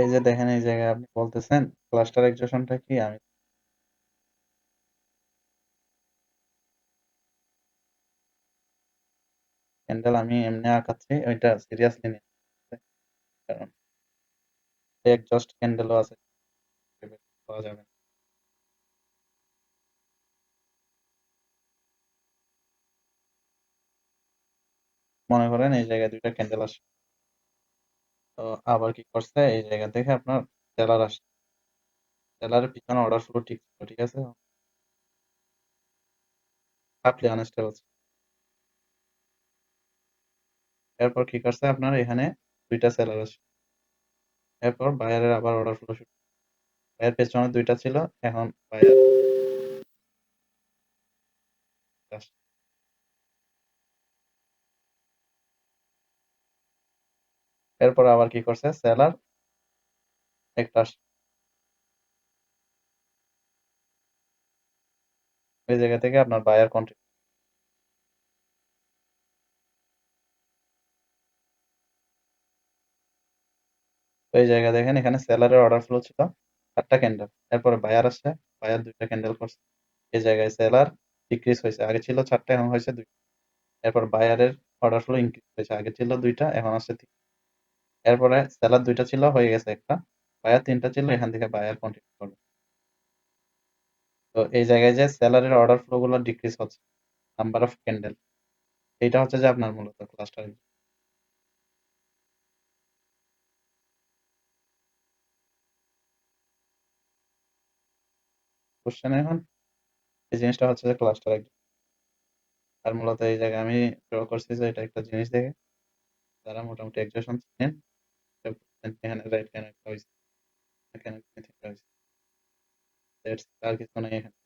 এই যে দেখেন এই জায়গায় আপনি বলতেছেন ক্লাস্টার এক্সেশনটা কি আমি ক্যান্ডেল আমি এমনি আঁকাচ্ছি ওইটা সিরিয়াসলি নিন কারণ জাস্ট ক্যান্ডেলও আছে পাওয়া যাবে না। মনে করেন এই জায়গায় দুইটা ক্যান্ডেল আসে তো আবার কি করছে এই জায়গা থেকে আপনার সেলার আসছে সেলারের পিছনে অর্ডার ফ্লো ঠিক ছিল ঠিক আছে আপনি আনস্টেবল এরপর কি করছে আপনার এখানে দুইটা সেলার আসে এরপর বায়ারের আবার অর্ডার ফ্লো শুরু বায়ার পেছনে দুইটা ছিল এখন বায়ার আসছে এরপর আবার কি করছে সেলার একটা আসছে ওই জায়গা থেকে আপনার বায়ার কন্টিনিউ ওই জায়গা দেখেন এখানে সেলারের অর্ডার ফ্লো ছিল চারটা ক্যান্ডেল এরপরে বায়ার আসছে বায়ার দুইটা ক্যান্ডেল করছে এই জায়গায় সেলার ডিক্রিজ হয়েছে আগে ছিল চারটা এখন হয়েছে দুইটা এরপর বায়ারের অর্ডার ফ্লো ইনক্রিজ হয়েছে আগে ছিল দুইটা এখন আসছে তিনটা এরপরে সেলার দুইটা ছিল হয়ে গেছে একটা বায়ার তিনটা ছিল এখান থেকে বায়ার কন্টিনিউ করবে তো এই জায়গায় যে সেলারের অর্ডার ফ্লো গুলো ডিক্রিজ হচ্ছে নাম্বার অফ ক্যান্ডেল এইটা হচ্ছে যে আপনার মূলত ক্লাস্টার কোশ্চেন এখন এই জিনিসটা হচ্ছে যে ক্লাস্টার আর মূলত এই জায়গায় আমি ড্র করছি যে এটা একটা জিনিস দেখে তারা মোটামুটি এক্সেশন চিনেন এখানে রাইট কেন একটা হয়েছে কেন হয়েছে আর কিছু নাই এখানে